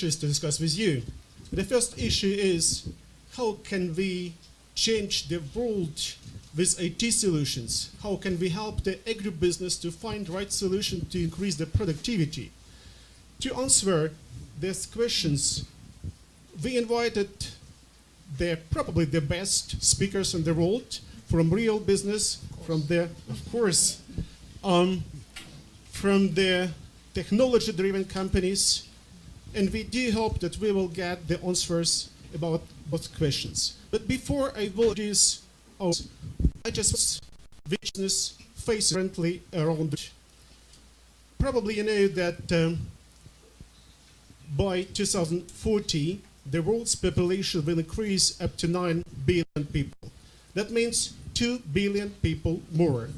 issues to discuss with you. The first issue is how can we change the world with IT solutions? How can we help the agribusiness to find the right solution to increase the productivity? To answer these questions, we invited probably the best speakers in the world from real business, from the technology-driven companies, and we do hope that we will get the answers about both questions. But before I will introduce I just business face currently around. Probably you know that by 2040, the world's population will increase up to 9 billion people. That means 2 billion people more.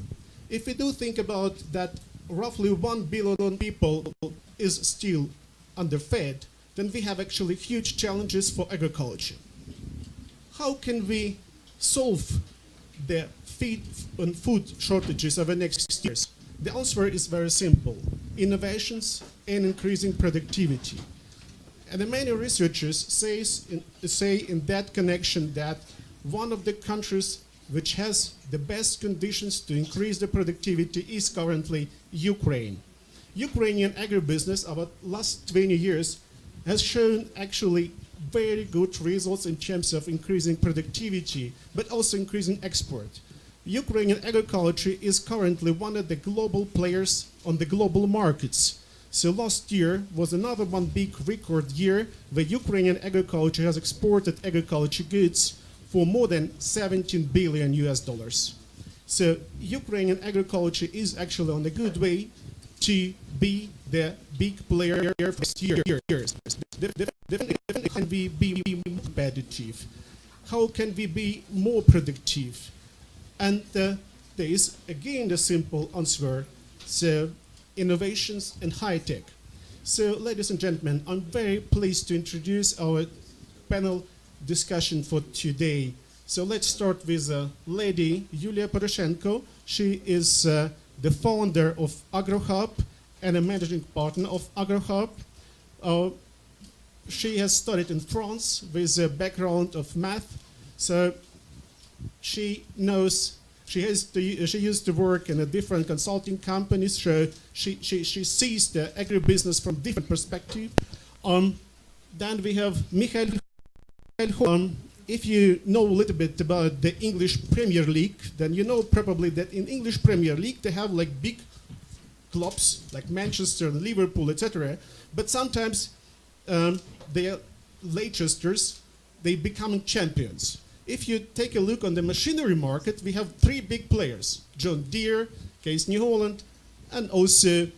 If we do think about that, roughly 1 billion people is still underfed, then we have actually huge challenges for agriculture. How can we solve the feed and food shortages over the next years? The answer is very simple: innovations and increasing productivity. And the many researchers say in that connection that one of the countries which has the best conditions to increase the productivity is currently Ukraine. Ukrainian agribusiness over the last 20 years has shown actually very good results in terms of increasing productivity, but also increasing export. Ukrainian agriculture is currently one of the global players on the global markets. So last year was another one big record year where Ukrainian agriculture has exported agriculture goods for more than 17 billion US dollars. So Ukrainian agriculture is actually on a good way to be the big player for next year. How can we be more competitive? How can we be more productive? And there is again the simple answer: so innovations and high tech. So, ladies and gentlemen, I'm very pleased to introduce our panel discussion for today. So let's start with lady Yulia Poroshenko. She is the founder of Agrohub and a managing partner of Agrohub. She has studied in France with a background of math. So she used to work in a different consulting companies. So she sees the agribusiness from different perspective. Then we have Michael. If you know a little bit about the English Premier League, then you know probably that in English Premier League they have like big clubs like Manchester, Liverpool, etc. But sometimes they are Leicesters, they become champions. If you take a look on the machinery market, we have 3 big players: John Deere, Case New Holland, and also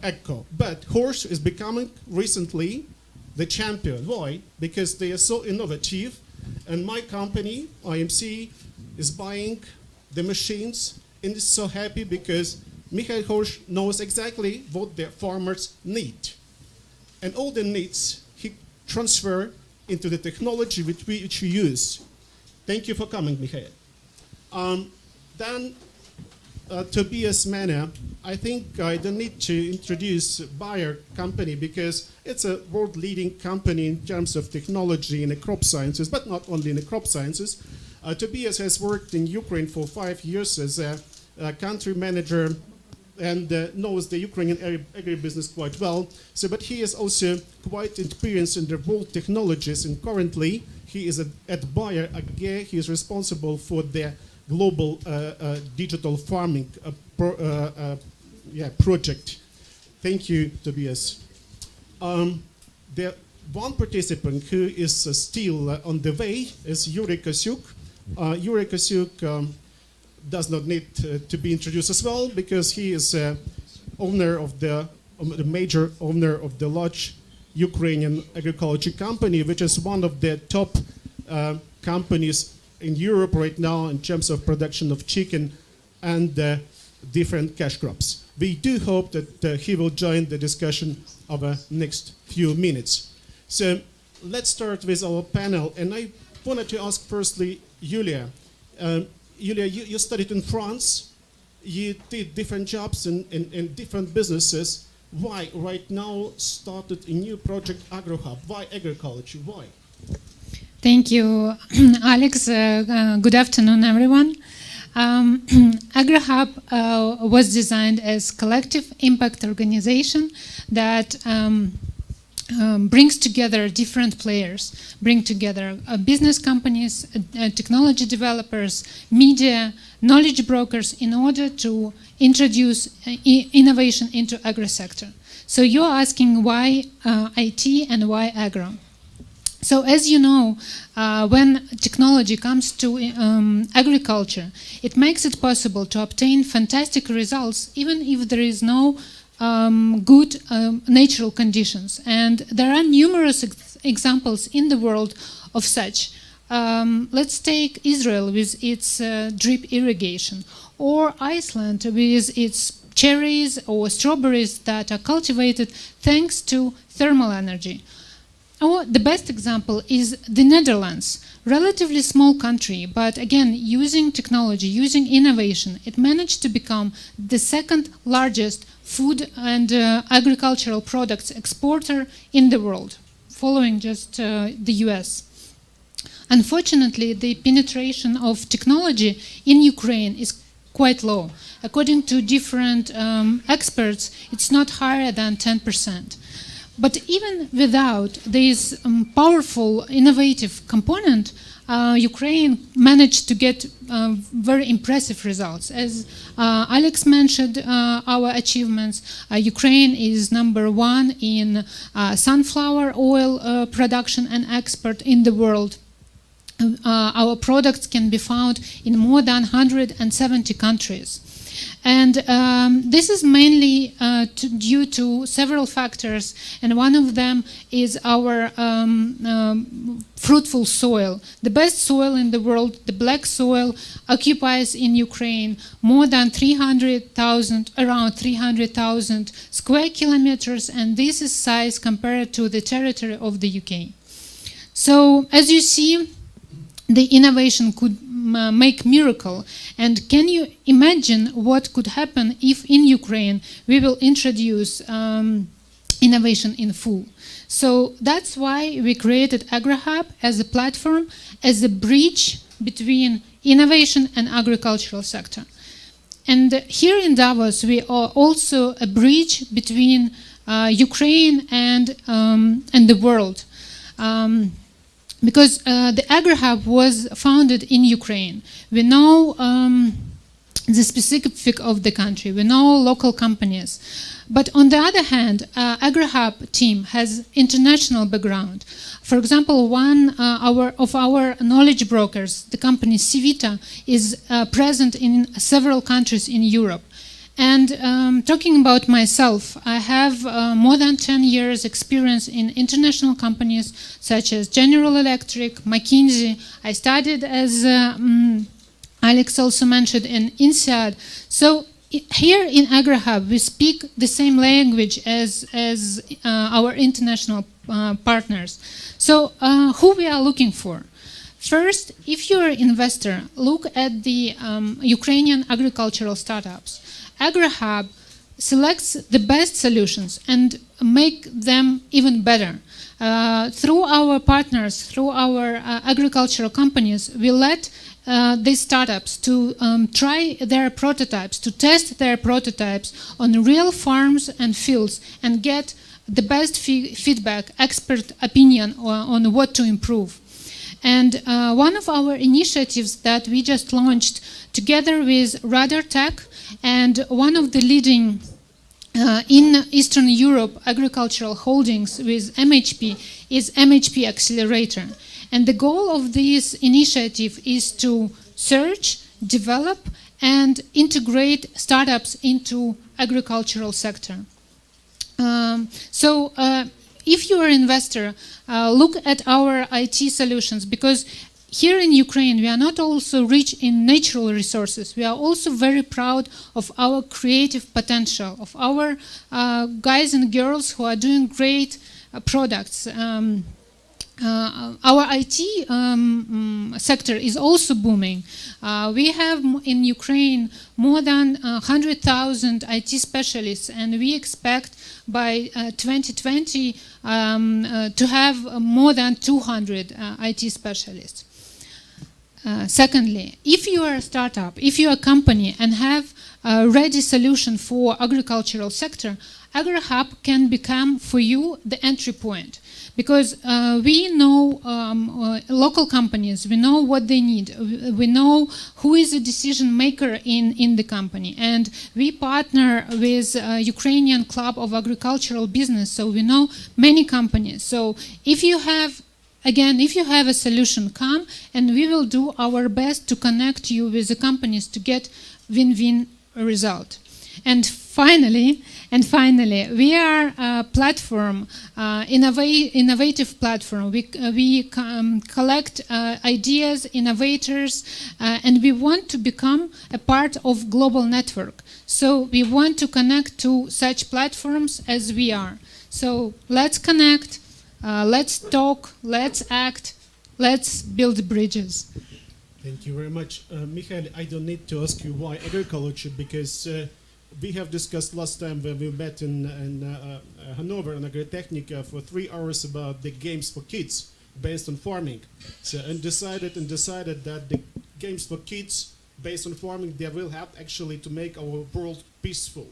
Agro. But horse is becoming recently the champion. Why? Because they are so innovative, and my company, IMC, is buying the machines and is so happy because Michael Horsch knows exactly what the farmers need. And all the needs he transfer into the technology which we use. Thank you for coming, Michael. Then Tobias Manner. I think I don't need to introduce Bayer company because it's a world-leading company in terms of technology in the crop sciences, but not only in the crop sciences. Tobias has worked in Ukraine for 5 years as a country manager and knows the Ukrainian agribusiness quite well. So, but he is also quite experienced in the world technologies, and currently he is at Bayer AG. He is responsible for the global digital farming project. Thank you, Tobias. The one participant who is still on the way is Yuri Kosюk. Yuri Kosюk does not need to be introduced as well because he is owner of the major owner of the large Ukrainian agriculture company, which is one of the top companies in Europe right now in terms of production of chicken and different cash crops. We do hope that he will join the discussion over next few minutes. So let's start with our panel, and I wanted to ask firstly Yulia. Yulia, you studied in France, you did different jobs in different businesses. why right now started a new project Agrohub? Why agriculture? Why? Thank you, Alex. Good afternoon, everyone. Agrohub was designed as collective impact organization that brings together different players, bring together business companies, technology developers, media, knowledge brokers in order to introduce innovation into agro sector. So you're asking why IT and why agro? So as you know, when technology comes to agriculture, it makes it possible to obtain fantastic results even if there is no good natural conditions. And there are numerous examples in the world of such. Let's take Israel with its drip irrigation, or Iceland with its cherries or strawberries that are cultivated thanks to thermal energy. Or the best example is the Netherlands, relatively small country, but again, using technology, using innovation, it managed to become the second largest food and agricultural products exporter in the world, following just the US. Unfortunately, the penetration of technology in Ukraine is quite low. According to different experts, it's not higher than 10%. But even without this powerful, innovative component, Ukraine managed to get very impressive results. As Alex mentioned our achievements, Ukraine is #1 in sunflower oil production and export in the world. Our products can be found in more than 170 countries. And this is mainly due to several factors, and one of them is our fruitful soil. The best soil in the world, the black soil, occupies in Ukraine more than around 300,000 square kilometers, and this is size compared to the territory of the UK. So, as you see, the innovation could make miracle. And can you imagine what could happen if in Ukraine we will introduce innovation in full? So that's why we created Agrohub as a platform, as a bridge between innovation and agricultural sector. And here in Davos, we are also a bridge between Ukraine and the world. Because the Agrohub was founded in Ukraine. We know the specific of the country. We know local companies. But on the other hand, Agrohub team has international background. For example, one of our knowledge brokers, the company Civita, is present in several countries in Europe. And talking about myself, I have more than 10 years experience in international companies such as General Electric, McKinsey. I studied, as Alex also mentioned, in INSEAD. So here in Agrohub, we speak the same language as our international partners. So who we are looking for? First, if you're an investor, look at the Ukrainian agricultural startups. Agrohub selects the best solutions and make them even better. Through our partners, through our agricultural companies, we let these startups to try their prototypes, to test their prototypes on real farms and fields and get the best feedback, expert opinion on what to improve. And one of our initiatives that we just launched together with Radar Tech and one of the leading in Eastern Europe agricultural holdings with MHP is MHP Accelerator. And the goal of this initiative is to search, develop, and integrate startups into agricultural sector. If you are an investor, look at our IT solutions, because here in Ukraine, we are not also rich in natural resources. We are also very proud of our creative potential, of our guys and girls who are doing great products. our IT sector is also booming. We have in Ukraine more than 100,000 IT specialists, and we expect by 2020 to have more than 200 IT specialists. Secondly, if you are a startup, if you are a company and have a ready solution for agricultural sector, Agrohub can become for you the entry point. Because we know local companies, we know what they need, we know who is a decision maker in the company, and we partner with Ukrainian Club of Agricultural Business, so we know many companies. So if you have, again, if you have a solution, come and we will do our best to connect you with the companies to get win-win result. And finally, we are a platform, innovative platform. We collect ideas, innovators, and we want to become a part of global network. So we want to connect to such platforms as we are. So let's connect, let's talk, let's act, let's build bridges. Thank you very much. Mikhail, I don't need to ask you why agriculture, because we have discussed last time when we met in Hanover in Agrotechnica for 3 hours about the games for kids based on farming. So, and decided that the games for kids based on farming, they will help actually to make our world peaceful.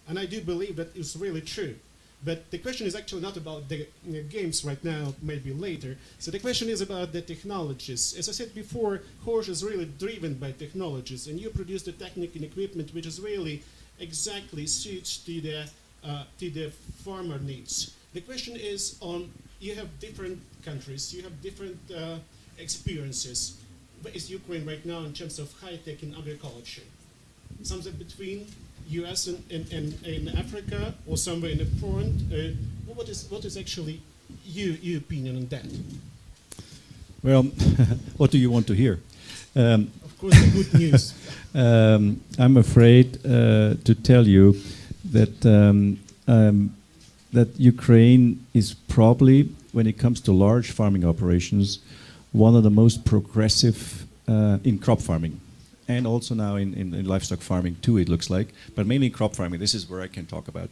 And I do believe that it's really true. But the question is actually not about the games right now, maybe later. So the question is about the technologies. As I said before, Horsch is really driven by technologies, and you produce the technique and equipment which is really exactly suits to the farmer needs. The question is on, you have different countries, you have different experiences. Where is Ukraine right now in terms of high-tech in agriculture? Something between US and Africa, or somewhere in the front? What is actually your opinion on that? Well, what do you want to hear? Of course, the good news. I'm afraid to tell you that that Ukraine is probably, when it comes to large farming operations, one of the most progressive in crop farming, and also now in livestock farming too, it looks like, but mainly in crop farming. This is where I can talk about.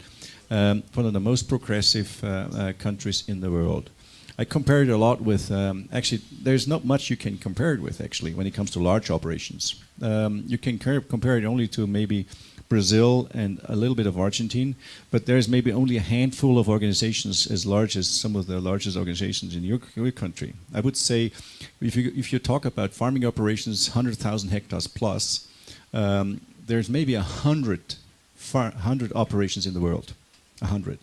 One of the most progressive countries in the world. I compare it a lot with, actually, there's not much you can compare it with, actually, when it comes to large operations. You can compare it only to maybe Brazil and a little bit of Argentina, but there's maybe only a handful of organizations as large as some of the largest organizations in your country. I would say, if you talk about farming operations, 100,000 hectares plus, there's maybe 100 operations in the world, 100.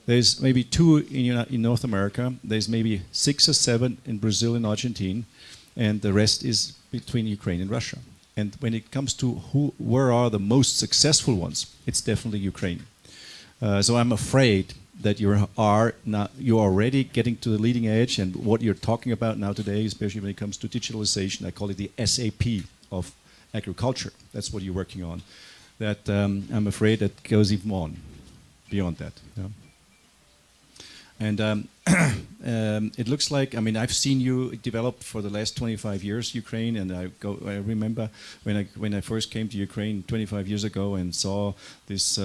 There's maybe 2 in North America. There's maybe 6 or 7 in Brazil and Argentina, and the rest is between Ukraine and Russia. And when it comes to where are the most successful ones, it's definitely Ukraine. So I'm afraid that you're already getting to the leading edge, and what you're talking about now today, especially when it comes to digitalization, I call it the SAP of agriculture. That's what you're working on. That I'm afraid that goes even on beyond that. Yeah. And it looks like, I mean, I've seen you develop for the last 25 years, Ukraine, and I remember when I first came to Ukraine 25 years ago and saw this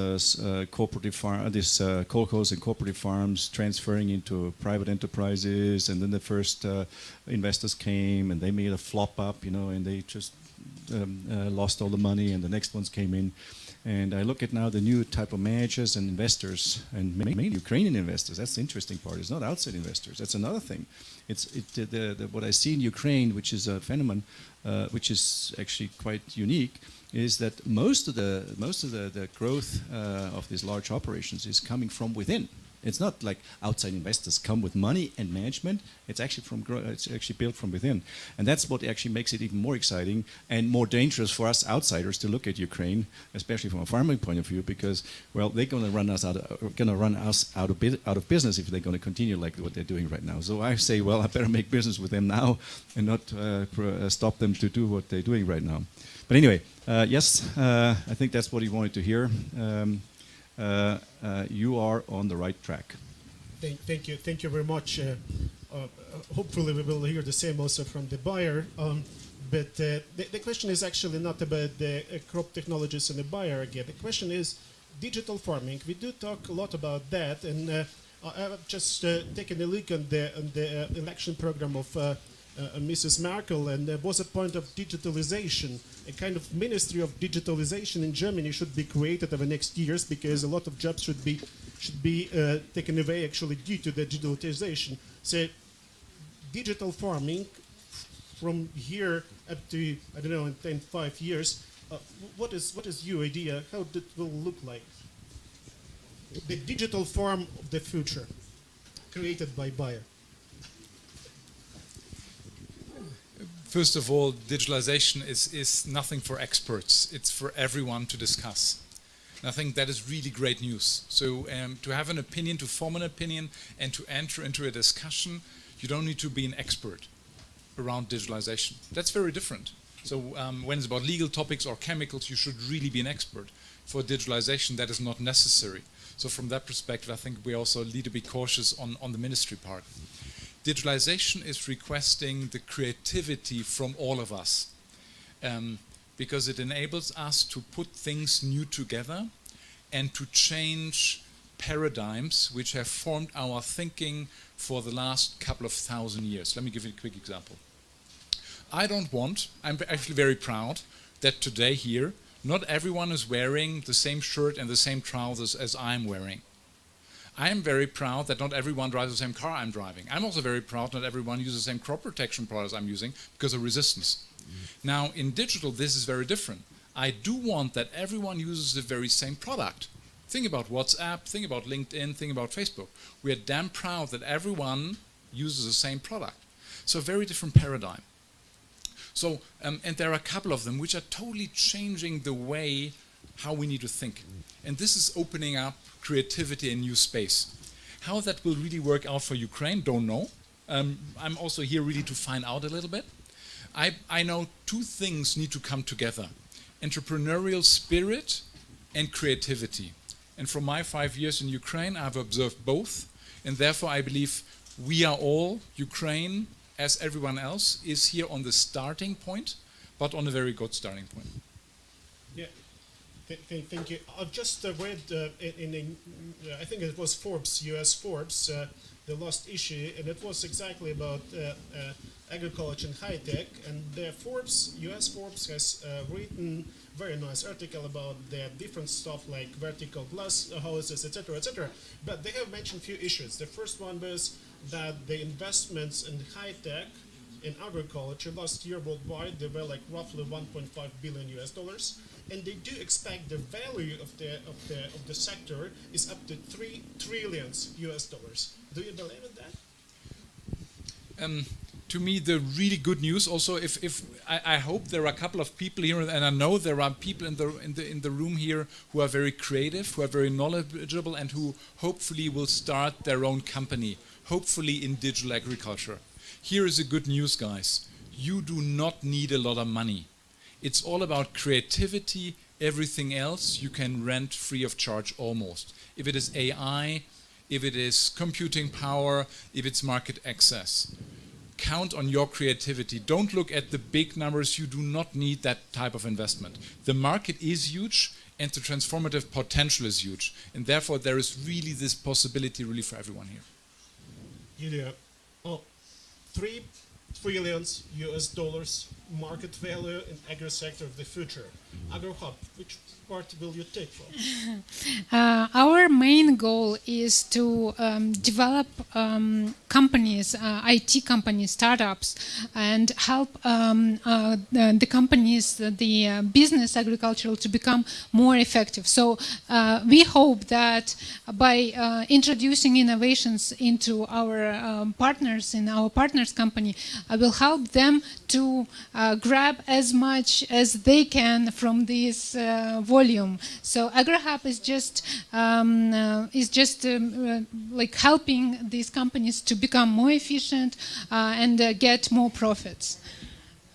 cooperative farm, this kolkhoz and cooperative farms transferring into private enterprises, and then the first investors came and they made a flop up, and they just lost all the money, and the next ones came in. And I look at now the new type of managers and investors, and mainly Ukrainian investors. That's the interesting part. It's not outside investors. That's another thing. What I see in Ukraine, which is a phenomenon, which is actually quite unique, is that most of the growth of these large operations is coming from within. It's not like outside investors come with money and management. It's actually it's actually built from within, and that's what actually makes it even more exciting and more dangerous for us outsiders to look at Ukraine, especially from a farming point of view, because well, they're going to run us out of business if they're going to continue like what they're doing right now. So I say, well, I better make business with them now and not stop them to do what they're doing right now. But anyway, yes, I think that's what he wanted to hear. You are on the right track. Thank you very much. hopefully we will hear the same also from the buyer. But the question is actually not about the crop technologies and the buyer again. The question is digital farming. We do talk a lot about that, and I've just taken a look on the election program of Mrs. Merkel, and there was a point of digitalization. A kind of ministry of digitalization in Germany should be created over the next years, because a lot of jobs should be taken away actually due to the digitalization. So digital farming from here up to, I don't know, in 10, 5 years, what is your idea? How it will look like? The digital farm of the future, created by Bayer. First of all, digitalization is nothing for experts. It's for everyone to discuss. And I think that is really great news. So to have an opinion, to form an opinion, and to enter into a discussion, you don't need to be an expert around digitalization. That's very different. So when it's about legal topics or chemicals, you should really be an expert. For digitalization, that is not necessary. So from that perspective, I think we also need to be cautious on the ministry part. Digitalization is requesting the creativity from all of us, because it enables us to put things new together and to change paradigms which have formed our thinking for the last couple of thousand years. Let me give you a quick example. I'm actually very proud that today here, not everyone is wearing the same shirt and the same trousers as I'm wearing. I am very proud that not everyone drives the same car I'm driving. I'm also very proud not everyone uses the same crop protection products I'm using because of resistance. Now, in digital, this is very different. I do want that everyone uses the very same product. Think about WhatsApp, think about LinkedIn, think about Facebook. We are damn proud that everyone uses the same product. So a very different paradigm. So, and there are a couple of them which are totally changing the way how we need to think. And this is opening up creativity in new space. How that will really work out for Ukraine, don't know. I'm also here really to find out a little bit. I know two things need to come together: entrepreneurial spirit and creativity. And from my 5 years in Ukraine, I've observed both. And therefore, I believe we are all, Ukraine, as everyone else, is here on the starting point, but on a very good starting point. Yeah, thank you. I've just read I think it was Forbes, US Forbes, the last issue, and it was exactly about agriculture and high tech. And the US Forbes has written very nice article about the different stuff like vertical glass houses, etc., etc. But they have mentioned a few issues. The first one was that the investments in high tech in agriculture last year worldwide, they were like roughly 1.5 billion US dollars, and they do expect the value of the sector is up to 3 trillion US dollars. Do you believe in that? To me, the really good news also, if I hope there are a couple of people here, and I know there are people in the room here who are very creative, who are very knowledgeable, and who hopefully will start their own company, hopefully in digital agriculture. Here is the good news, guys. You do not need a lot of money. It's all about creativity. Everything else you can rent free of charge almost. If it is AI, if it is computing power, if it's market access. Count on your creativity. Don't look at the big numbers. You do not need that type of investment. The market is huge and the transformative potential is huge. And therefore there is really this possibility really for everyone here. Julia, 3 trillion US dollars market value in agri sector of the future. Agrohub, which part will you take from? Our main goal is to develop companies, IT companies, startups, and help the companies, the business agricultural to become more effective. So we hope that by introducing innovations into our partners, in our partners company, will help them to grab as much as they can from this volume. So Agrohub is just like helping these companies to become more efficient and get more profits.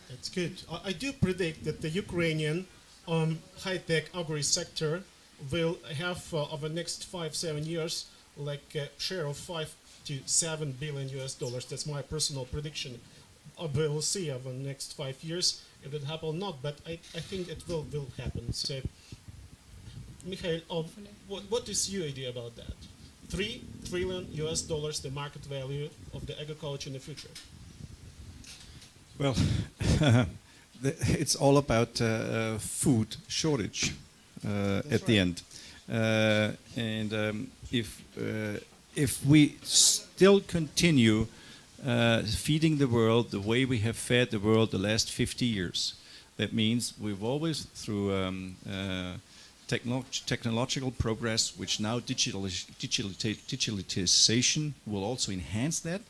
That's good. I do predict that the Ukrainian high-tech agri sector will have over the next 5-7 years like a share of to $7 billion US dollars. That's my personal prediction. We'll see over the next 5 years if it happen or not, but I think it will happen. So, Mikhail, what is your idea about that? $3 trillion US dollars, the market value of the agriculture in the future. Well, it's all about food shortage at the end. If we still continue feeding the world the way we have fed the world the last 50 years, that means we've always, through technological progress, which now digitalization will also enhance that,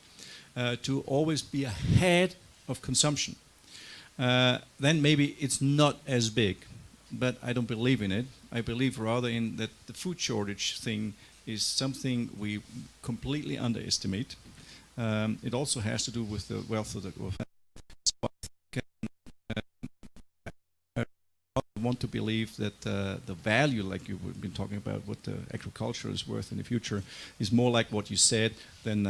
to always be ahead of consumption. Then maybe it's not as big, but I don't believe in it. I believe rather in that the food shortage thing is something we completely underestimate. It also has to do with the wealth of the world. I want to believe that the value, like you've been talking about, what the agriculture is worth in the future, is more like what you said than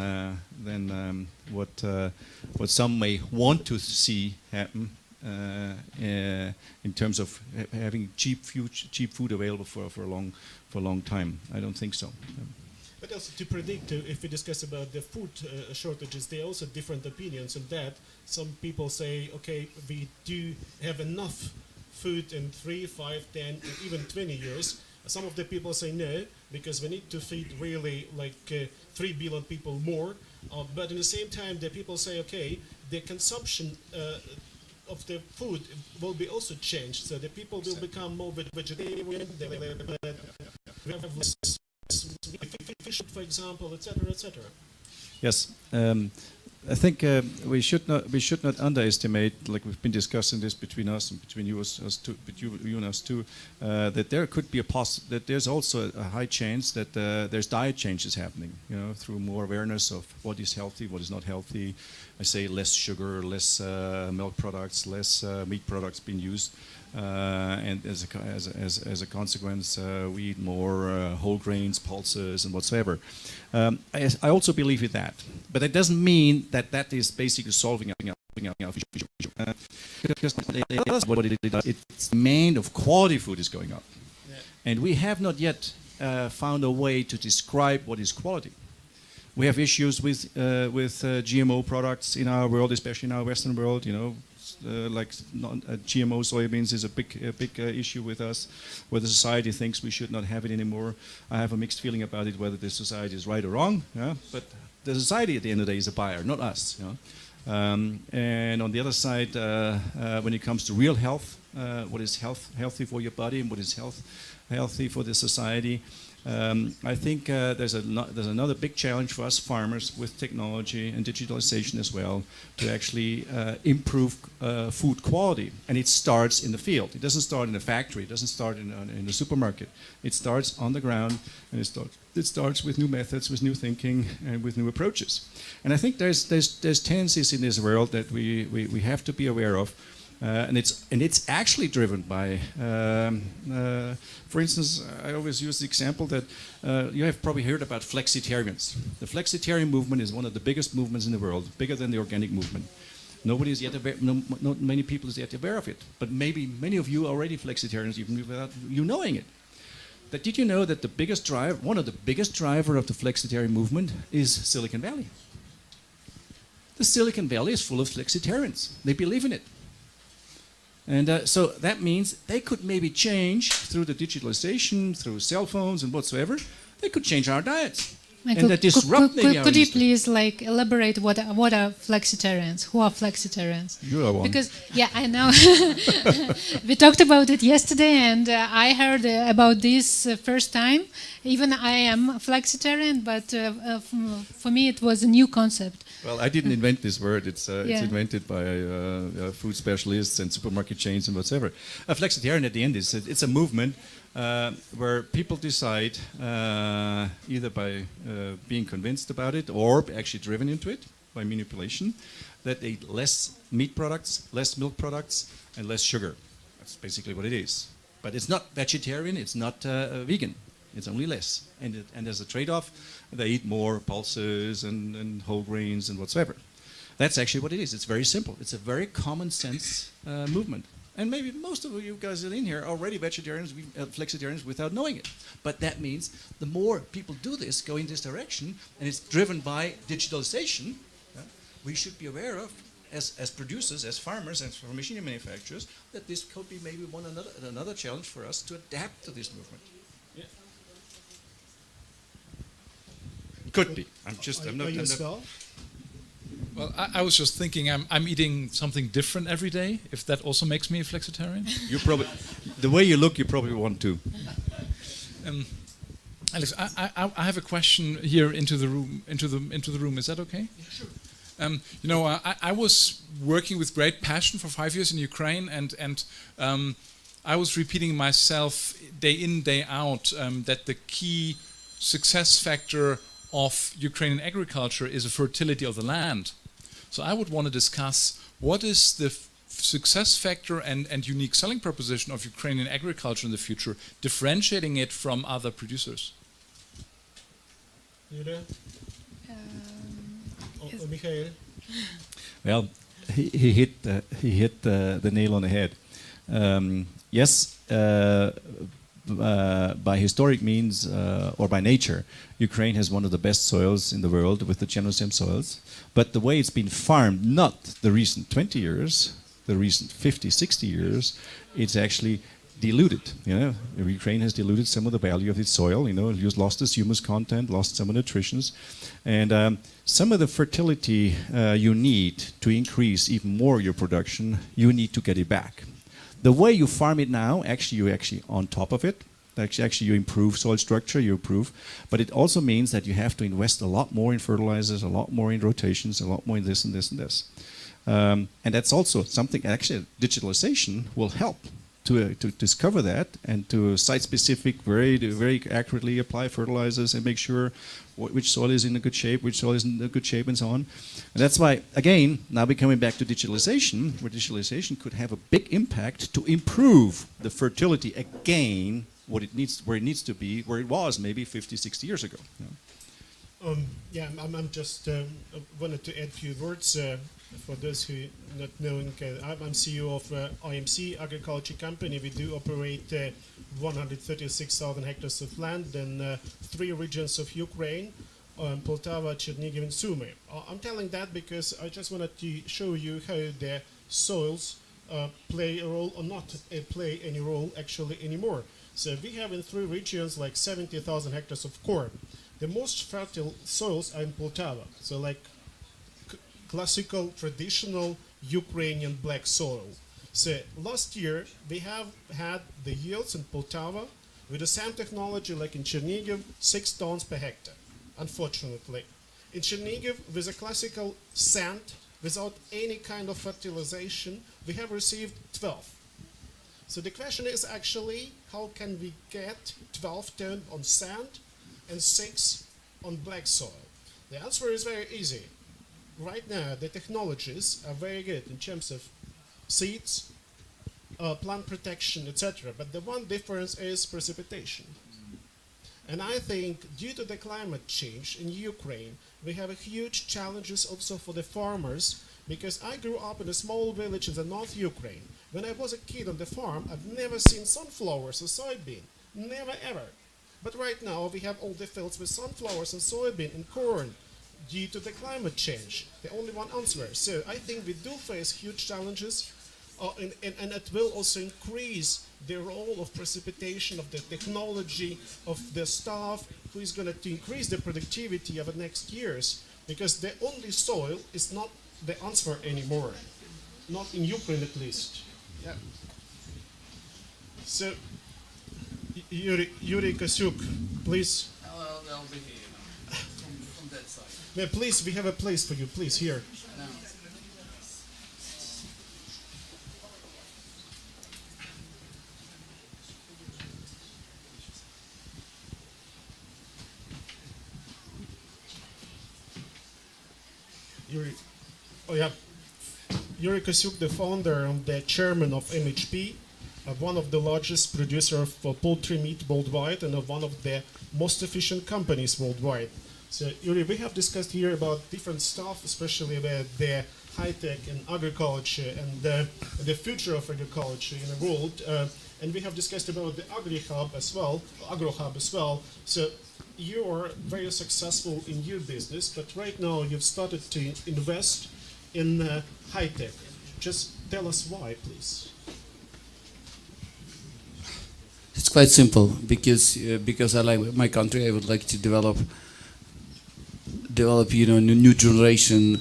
what some may want to see happen in terms of having cheap food available for a long time. I don't think so. But also to predict, if we discuss about the food shortages, there are also different opinions on that. Some people say, okay, we do have enough food in 3, 5, 10, and even 20 years. Some of the people say no, because we need to feed really like 3 billion people more. But at the same time, the people say, okay, the consumption of the food will be also changed. So the people will become more vegetarian, they will have less fish, for example, etc., etc. Yes, I think we should not underestimate, like we've been discussing this between us and between you and us too, that there could be that there's also a high chance that there's diet changes happening, through more awareness of what is healthy, what is not healthy. I say less sugar, less milk products, less meat products being used. And as a consequence, we eat more whole grains, pulses, and whatsoever. I also believe in that, but that doesn't mean that is basically solving our because what it's demand of quality food is going up, and we have not yet found a way to describe what is quality. We have issues with GMO products in our world, especially in our Western world. Like GMO soybeans is a big issue with us, where the society thinks we should not have it anymore. I have a mixed feeling about it, whether the society is right or wrong. But the society at the end of the day is a buyer, not us. And on the other side, when it comes to real health, what is healthy for your body and what is healthy for the society, I think there's another big challenge for us farmers with technology and digitalization as well to actually improve food quality. And it starts in the field. It doesn't start in a factory. It doesn't start in a supermarket. It starts on the ground, and it starts with new methods, with new thinking, and with new approaches. And I think there's tendencies in this world that we have to be aware of. And it's actually driven by, for instance, I always use the example that you have probably heard about flexitarians. The flexitarian movement is one of the biggest movements in the world, bigger than the organic movement. Nobody is yet aware, not many people is yet aware of it, but maybe many of you are already flexitarians even without you knowing it. But did you know that one of the biggest driver of the flexitarian movement is Silicon Valley? The Silicon Valley is full of flexitarians. They believe in it. And so that means they could maybe change through the digitalization, through cell phones and whatsoever, they could change our diets. Michael, and that disrupt maybe our could you industry. please elaborate what are flexitarians? Who are flexitarians? You are one. Because I know we talked about it yesterday, and I heard about this first time. Even I am flexitarian, but for me it was a new concept. Well, I didn't invent this word. It's invented by food specialists and supermarket chains and whatever. A flexitarian at the end is it's a movement where people decide either by being convinced about it or actually driven into it by manipulation that they eat less meat products, less milk products, and less sugar. That's basically what it is. But it's not vegetarian. It's not vegan. It's only less. And as a trade-off, they eat more pulses and whole grains and whatsoever. That's actually what it is. It's very simple. It's a very common sense movement. And maybe most of you guys in here are already vegetarians, flexitarians without knowing it. But that means the more people do this, go in this direction, and it's driven by digitalization, we should be aware of, as producers, as farmers, and for machinery manufacturers, that this could be maybe another challenge for us to adapt to this movement. Yeah. Could be. I'm not. Well, I was just thinking I'm eating something different every day, if that also makes me a flexitarian. You probably, the way you look, you probably want to. Alex, I have a question here into the room. Is that okay? Yeah, sure. You know, I was working with great passion for 5 years in Ukraine, and I was repeating myself day in, day out that the key success factor of Ukrainian agriculture is the fertility of the land. So I would want to discuss what is the success factor and unique selling proposition of Ukrainian agriculture in the future, differentiating it from other producers. You know? Michael? Well, he hit the nail on the head. Yes, by historic means or by nature, Ukraine has one of the best soils in the world with the Genocide soils. But the way it's been farmed, not the recent 20 years, the recent 50, 60 years, it's actually diluted. You know, Ukraine has diluted some of the value of its soil. You know, it lost its humus content, lost some of the nutritions, and some of the fertility you need to increase even more your production, you need to get it back. The way you farm it now, actually, you're actually on top of it. Actually, you improve soil structure, you improve, but it also means that you have to invest a lot more in fertilizers, a lot more in rotations, a lot more in this and this and this. And that's also something, actually, digitalization will help to discover that and to site-specific, very accurately apply fertilizers and make sure which soil is in a good shape, which soil isn't in a good shape, and so on. And that's why, again, now we're coming back to digitalization, where digitalization could have a big impact to improve the fertility again, where it needs to be, where it was maybe 50, 60 years ago. Yeah, I'm just wanted to add a few words for those who not knowing. I'm CEO of IMC Agriculture Company. We do operate 136,000 hectares of land in 3 regions of Ukraine, Poltava, Chernihiv, and Sumy. I'm telling that because I just wanted to show you how the soils play a role or not play any role actually anymore. So we have in 3 regions like 70,000 hectares of corn. The most fertile soils are in Poltava, so like classical, traditional Ukrainian black soil. So last year we have had the yields in Poltava with the same technology like in Chernihiv, 6 tons per hectare. Unfortunately, in Chernihiv with a classical sand without any kind of fertilization, we have received 12. So the question is actually how can we get 12 tons on sand and 6 on black soil? The answer is very easy. Right now, the technologies are very good in terms of seeds, plant protection, etc. But the one difference is precipitation. And I think due to the climate change in Ukraine, we have huge challenges also for the farmers, because I grew up in a small village in the North Ukraine. When I was a kid on the farm, I've never seen sunflowers or soybean. Never ever. But right now we have all the fields with sunflowers and soybean and corn due to the climate change. The only one answer. So I think we do face huge challenges and it will also increase the role of precipitation, of the technology, of the staff who is going to increase the productivity of the next years, because the only soil is not the answer anymore. Not in Ukraine at least. Yeah. So Yuri Kosюk, please. I'll be here from that side. Yeah, please, we have a place for you. Please, here. No. Yuri Kosюk, the founder and the chairman of MHP. one of the largest producer of poultry meat worldwide and one of the most efficient companies worldwide. So, Yuri, we have discussed here about different stuff, especially about the high-tech and agriculture and the future of agriculture in the world. And we have discussed about the Agrohub as well. So you are very successful in your business, but right now you've started to invest in high-tech. Just tell us why, please. It's quite simple because I like my country. I would like to develop new generation,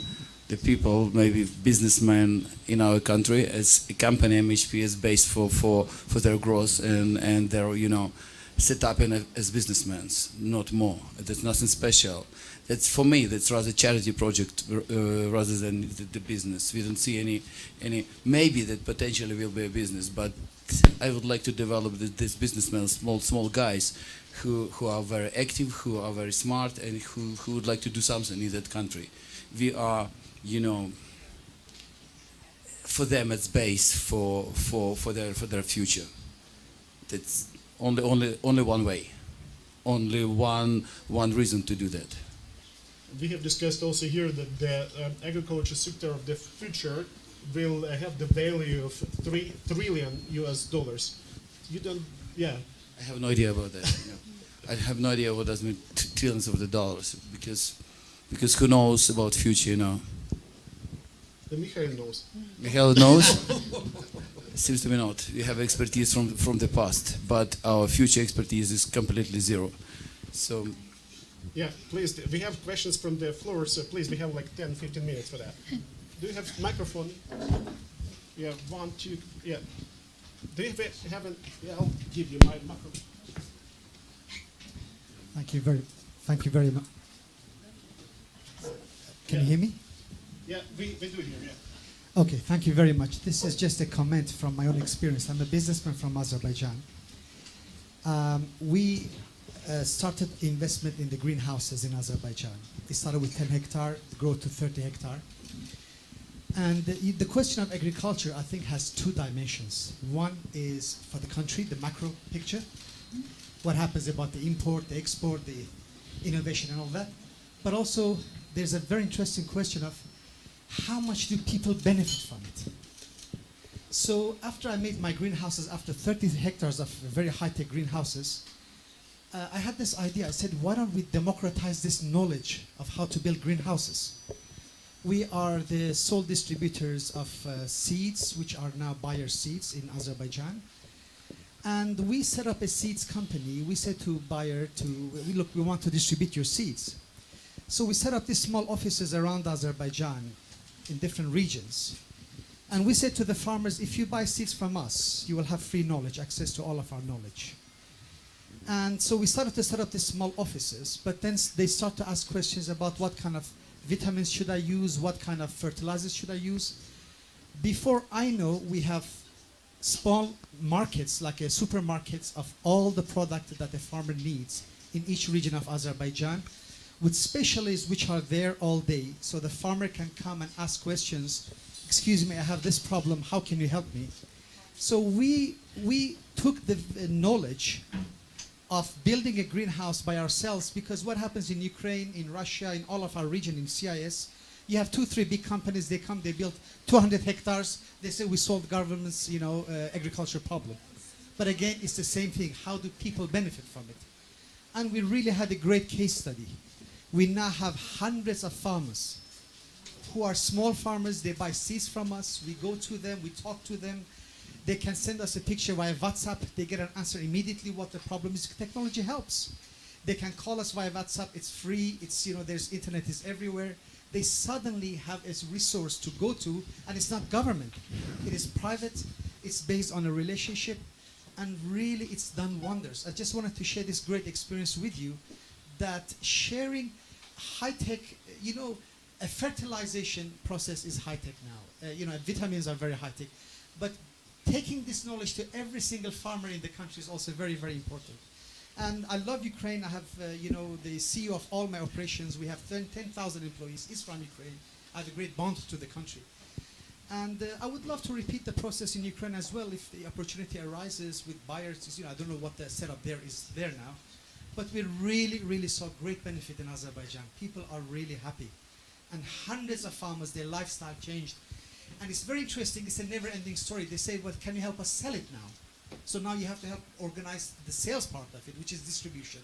the people, maybe businessmen in our country. As a company, MHP is based for their growth and their set up as businessmen, not more. There's nothing special. That's for me. That's rather a charity project rather than the business. We don't see any. Maybe that potentially will be a business, but I would like to develop these businessmen, small guys, who are very active, who are very smart, and who would like to do something in that country. We are, for them it's base for their future. That's only one way, only one reason to do that. We have discussed also here that the agriculture sector of the future will have the value of $3 trillion. You don't, yeah. I have no idea about that. I have no idea what does mean trillions of the dollars because who knows about future, The Mikhail knows. Mikhail knows? Seems to me not. We have expertise from the past, but our future expertise is completely zero. So. Yeah, please. We have questions from the floor, so please, we have like 10-15 minutes for that. Do you have microphone? Yeah, 1, 2, yeah. Do you have an, yeah, I'll give you my microphone. Thank you very much. Can you hear me? Yeah, we do hear, yeah. Okay, thank you very much. This is just a comment from my own experience. I'm a businessman from Azerbaijan. We started investment in the greenhouses in Azerbaijan. It started with 10 hectare, grew to 30 hectare. And the question of agriculture, I think, has two dimensions. One is for the country, the macro picture. What happens about the import, the export, the innovation and all that. But also, there's a very interesting question of how much do people benefit from it? So after I made my greenhouses, after 30 hectares of very high-tech greenhouses, I had this idea. I said, why don't we democratize this knowledge of how to build greenhouses? We are the sole distributors of seeds, which are now Bayer seeds in Azerbaijan. And we set up a seeds company. We said to Bayer, look, we want to distribute your seeds. So we set up these small offices around Azerbaijan in different regions. And we said to the farmers, if you buy seeds from us, you will have free knowledge, access to all of our knowledge. And so we started to set up these small offices, but then they start to ask questions about what kind of vitamins should I use, what kind of fertilizers should I use. Before I know, we have small markets, like supermarkets of all the product that the farmer needs in each region of Azerbaijan, with specialists which are there all day. So the farmer can come and ask questions. Excuse me, I have this problem, how can you help me? So we took the knowledge of building a greenhouse by ourselves, because what happens in Ukraine, in Russia, in all of our region, in CIS, you have 2-3 big companies, they come, they build 200 hectares, they say we solved government's agriculture problem. But again, it's the same thing, how do people benefit from it? And we really had a great case study. We now have hundreds of farmers who are small farmers, they buy seeds from us, we go to them, we talk to them, they can send us a picture via WhatsApp, they get an answer immediately what the problem is. Technology helps. They can call us via WhatsApp, it's free, it's, there's internet is everywhere. They suddenly have a resource to go to, and it's not government. It is private, it's based on a relationship, and really it's done wonders. I just wanted to share this great experience with you, that sharing high-tech, a fertilization process is high-tech now. Vitamins are very high-tech, but taking this knowledge to every single farmer in the country is also very, very important. And I love Ukraine. I have, the CEO of all my operations. We have 10,000 employees. He's from Ukraine. I have a great bond to the country. And I would love to repeat the process in Ukraine as well if the opportunity arises with buyers. You know, I don't know what the setup there is there now, but we really saw great benefit in Azerbaijan. People are really happy, and hundreds of farmers, their lifestyle changed. And it's very interesting. It's a never-ending story. They say, well, can you help us sell it now? So now you have to help organize the sales part of it, which is distribution.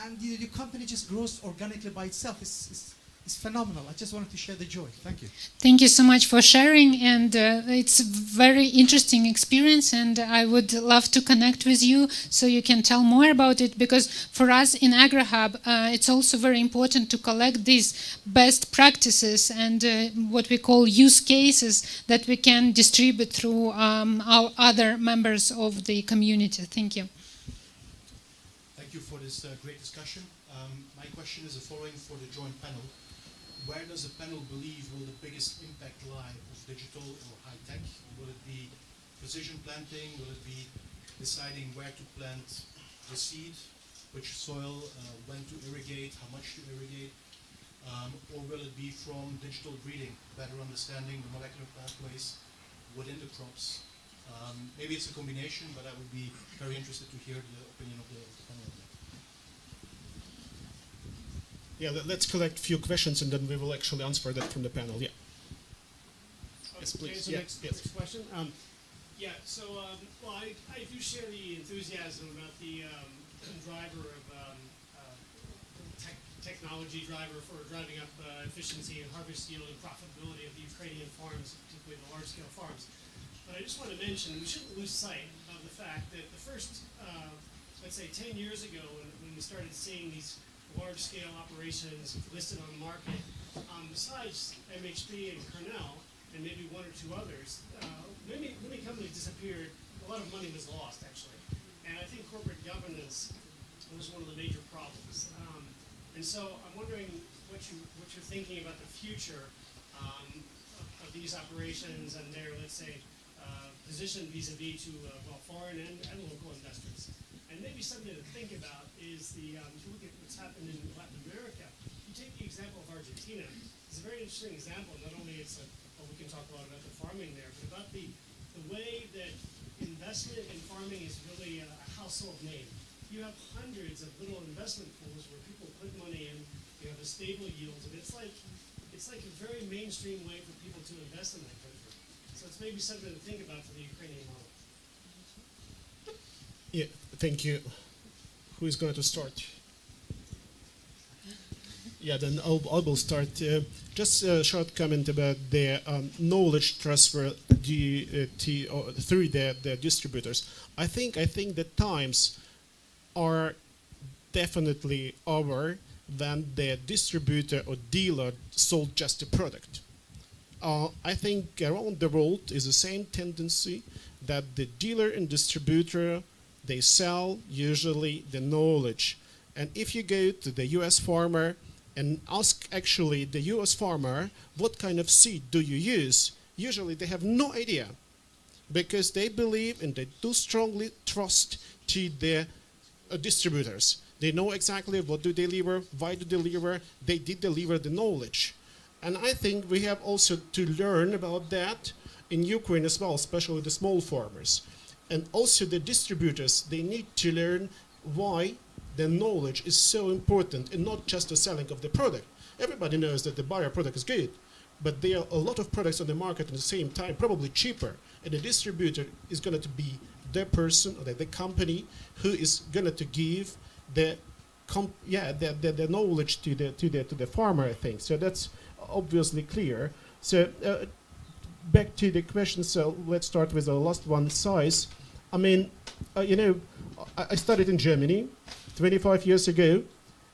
And your company just grows organically by itself. It's phenomenal. I just wanted to share the joy. Thank you. Thank you so much for sharing, and it's a very interesting experience, and I would love to connect with you so you can tell more about it, because for us in Agrohub it's also very important to collect these best practices and what we call use cases that we can distribute through our other members of the community. Thank you. Thank you for this great discussion. My question is the following for the joint panel. Where does the panel believe will the biggest impact lie of digital or high tech? Will it be precision planting? Will it be deciding where to plant the seed, which soil, when to irrigate, how much to irrigate? Or will it be from digital breeding, better understanding the molecular pathways within the crops? Maybe it's a combination, but I would be very interested to hear the opinion of the panel. Yeah, let's collect a few questions and then we will actually answer that from the panel. Yeah. Yes, please. So Yeah, next yes. question. Well, I do share the enthusiasm about the driver of technology driver for driving up efficiency and harvest yield and profitability of the Ukrainian farms, particularly the large-scale farms. But I just want to mention we shouldn't lose sight of the fact that the first, let's say, 10 years ago, when we started seeing these large-scale operations listed on the market, besides MHP and Cornell, and maybe one or two others, many companies disappeared. A lot of money was lost, actually. And I think corporate governance was one of the major problems. And so I'm wondering what you're thinking about the future of these operations and their, let's say, position vis-a-vis to foreign and local investors. And maybe something to think about is if you look at what's happened in Latin America, you take the example of Argentina. It's a very interesting example. Not only we can talk a lot about the farming there, but about the way that investment in farming is really a household name. You have hundreds of little investment pools where people put money in. You have a stable yield, and it's like a very mainstream way for people to invest in that country. So it's maybe something to think about for the Ukrainian model. Yeah, thank you. Who is going to start? Yeah, then I will start. Just a short comment about the knowledge transfer through the distributors. I think the times are definitely over when the distributor or dealer sold just a product. I think around the world is the same tendency that the dealer and distributor, they sell usually the knowledge. And if you go to the US farmer and ask actually the US farmer, what kind of seed do you use? Usually they have no idea, because they believe and they do strongly trust to the distributors. They know exactly what do they deliver, why do they deliver, they did deliver the knowledge. And I think we have also to learn about that in Ukraine as well, especially the small farmers. And also the distributors, they need to learn why the knowledge is so important and not just the selling of the product. Everybody knows that the buyer product is good, but there are a lot of products on the market at the same time, probably cheaper. And the distributor is going to be the person or the company who is going to give the knowledge to the farmer, I think. So that's obviously clear. So back to the question. So let's start with the last one, size. I mean, I studied in Germany 25 years ago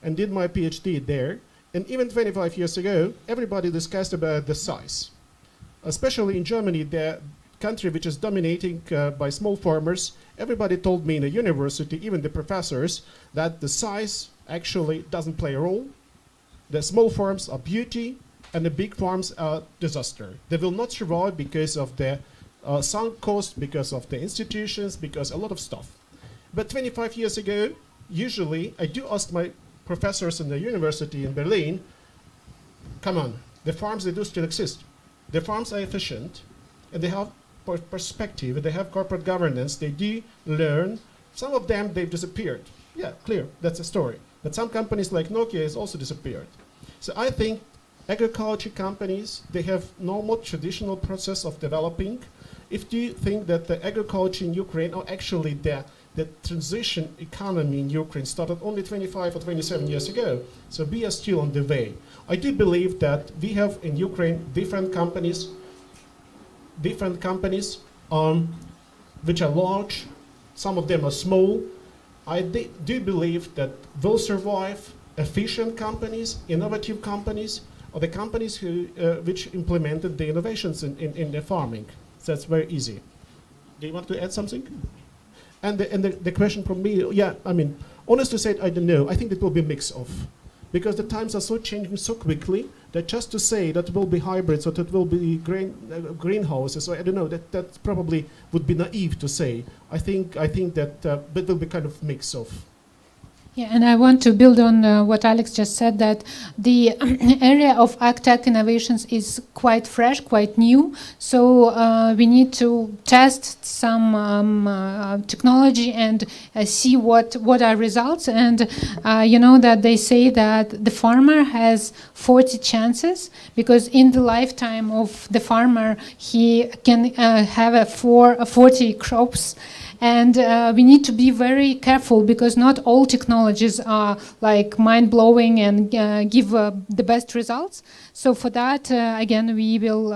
and did my PhD there. And even 25 years ago, everybody discussed about the size. Especially in Germany, the country which is dominating by small farmers, everybody told me in the university, even the professors, that the size actually doesn't play a role. The small farms are beauty, and the big farms are disaster. They will not survive because of the sunk cost, because of the institutions, because a lot of stuff. But 25 years ago, usually, I do ask my professors in the university in Berlin, come on, the farms, they do still exist. The farms are efficient, and they have perspective, and they have corporate governance, they do learn. Some of them, they've disappeared. Yeah, clear, that's a story. But some companies like Nokia has also disappeared. So I think agriculture companies, they have normal traditional process of developing. If you think that the agriculture in Ukraine, or actually the transition economy in Ukraine started only 25 or 27 years ago, so we are still on the way. I do believe that we have in Ukraine different companies which are large, some of them are small. I do believe that will survive efficient companies, innovative companies, or the companies which implemented the innovations in their farming. So that's very easy. Do you want to add something? And the question from me, yeah, I mean, honest to say, I don't know. I think it will be a mix of, because the times are so changing so quickly that just to say that will be hybrids or that will be greenhouses, so I don't know, that probably would be naive to say. I think that it will be kind of mix of. Yeah, and I want to build on what Alex just said, that the area of agtech innovations is quite fresh, quite new. So we need to test some technology and see what are results. And you know that they say that the farmer has 40 chances, because in the lifetime of the farmer, he can have 40 crops. And we need to be very careful, because not all technologies are like mind-blowing and give the best results. So for that, again, we will,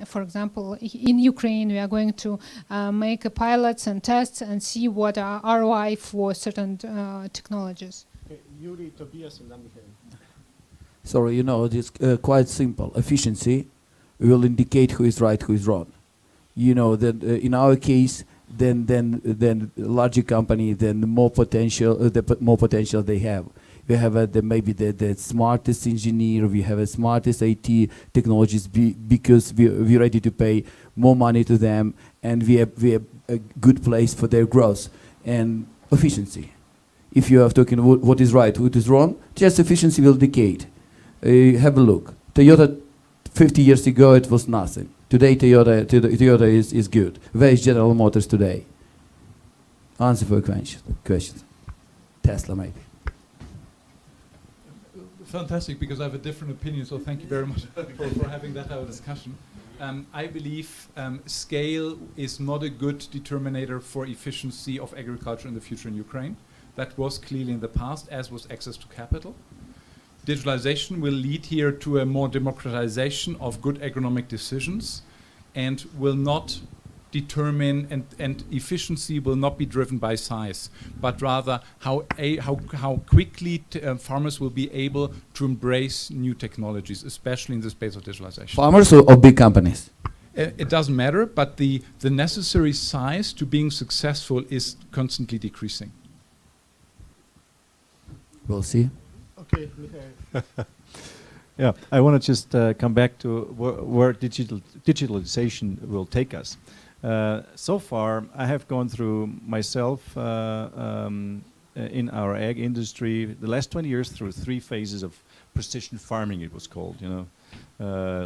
for example, in Ukraine, we are going to make pilots and tests and see what are ROI for certain technologies. Okay, Yuri, Tobias, and then Michael. Sorry, you know, it's quite simple. Efficiency will indicate who is right, who is wrong. You know that in our case, then larger company, then the more potential they have. We have maybe the smartest engineer, we have the smartest IT technologies, because we're ready to pay more money to them, and we have a good place for their growth and efficiency. If you are talking about what is right, what is wrong, just efficiency will decay. Have a look. Toyota 50 years ago, it was nothing. Today, Toyota is good. Where is General Motors today? Answer for a question. Tesla, maybe. Fantastic, because I have a different opinion, so thank you very much for having that our discussion. I believe scale is not a good determinator for efficiency of agriculture in the future in Ukraine. That was clearly in the past, as was access to capital. Digitalization will lead here to a more democratization of good agronomic decisions, and will not determine, and efficiency will not be driven by size, but rather how quickly farmers will be able to embrace new technologies, especially in the space of digitalization. Farmers or big companies? It doesn't matter, but the necessary size to being successful is constantly decreasing. We'll see. Okay, Michael. Yeah, I want to just come back to where digitalization will take us. So far, I have gone through myself in our ag industry the last 20 years through 3 phases of precision farming, it was called, you know,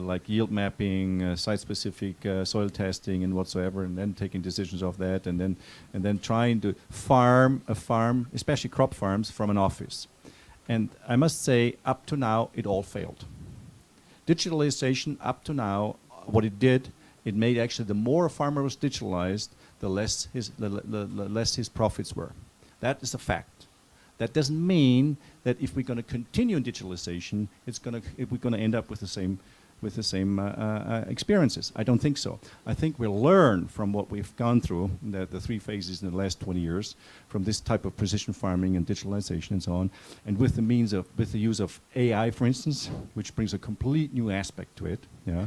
like yield mapping, site-specific soil testing, and whatsoever, and then taking decisions of that, and then trying to farm a farm, especially crop farms, from an office. And I must say, up to now, it all failed. Digitalization, up to now, what it did, it made actually the more a farmer was digitalized, the less his profits were. That is a fact. That doesn't mean that if we're going to continue in digitalization, we're going to end up with the same experiences. I don't think so. I think we'll learn from what we've gone through, the 3 phases in the last 20 years, from this type of precision farming and digitalization and so on, and with the use of AI, for instance, which brings a complete new aspect to it, yeah,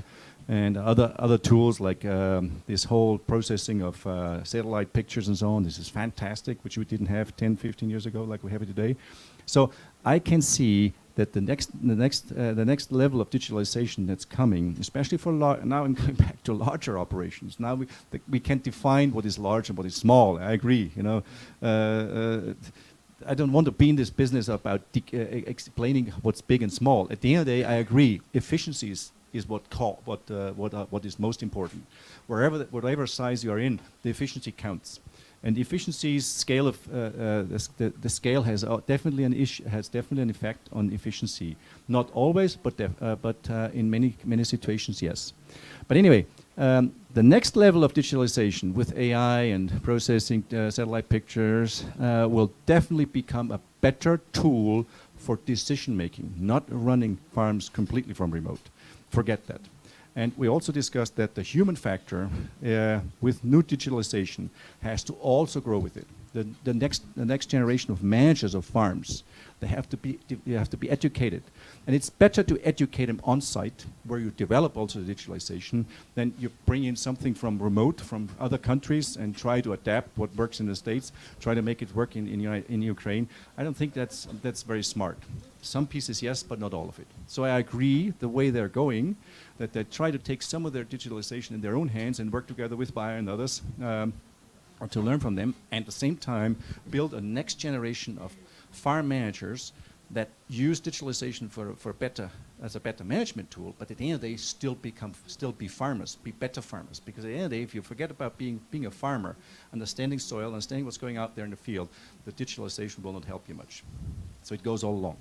and other tools like this whole processing of satellite pictures and so on. This is fantastic, which we didn't have 10, 15 years ago like we have it today. So I can see that the next level of digitalization that's coming, especially for now I'm going back to larger operations. Now we can't define what is large and what is small. I agree. You know, I don't want to be in this business about explaining what's big and small. At the end of the day, I agree. Efficiency is what is most important. Whatever size you are in, the efficiency counts. And the efficiency's scale of the scale has definitely an effect on efficiency. Not always, but in many situations, yes. But anyway, the next level of digitalization with AI and processing satellite pictures will definitely become a better tool for decision making, not running farms completely from remote. Forget that. And we also discussed that the human factor with new digitalization has to also grow with it. The next generation of managers of farms, they have to be educated. And it's better to educate them on site, where you develop also the digitalization, than you bring in something from remote, from other countries, and try to adapt what works in the States, try to make it work in Ukraine. I don't think that's very smart. Some pieces, yes, but not all of it. So I agree the way they're going, that they try to take some of their digitalization in their own hands and work together with Bayer and others, or to learn from them, and at the same time build a next generation of farm managers that use digitalization as a better management tool, but at the end of the day still be farmers, be better farmers. Because at the end of the day, if you forget about being a farmer, understanding soil, understanding what's going out there in the field, the digitalization will not help you much. So it goes all along.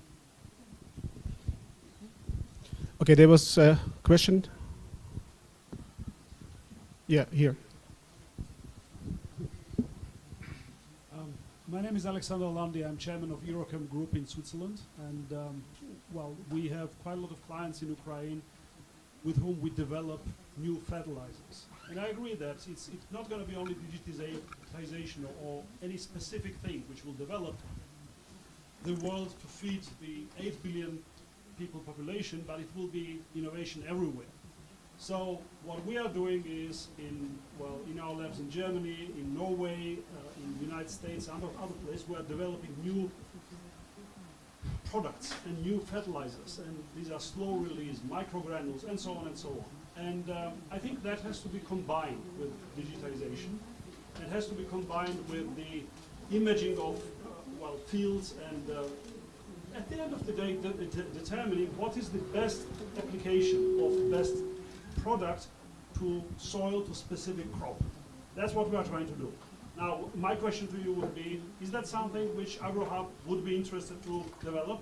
Okay, there was a question. Yeah, here. My name is Alexander Landi. I'm chairman of Agrohub Group in Switzerland, and well, we have quite a lot of clients in Ukraine with whom we develop new fertilizers. And I agree that it's not going to be only digitization or any specific thing which will develop the world to feed the 8 billion people population, but it will be innovation everywhere. So what we are doing is in our labs in Germany, in Norway, in the United States, and other places, we are developing new products and new fertilizers, and these are slow release, microgranules, and so on and so on. And I think that has to be combined with digitization. It has to be combined with the imaging of fields, and at the end of the day, determining what is the best application of best product to soil, to specific crop. That's what we are trying to do. Now, my question to you would be, is that something which Agrohub would be interested to develop?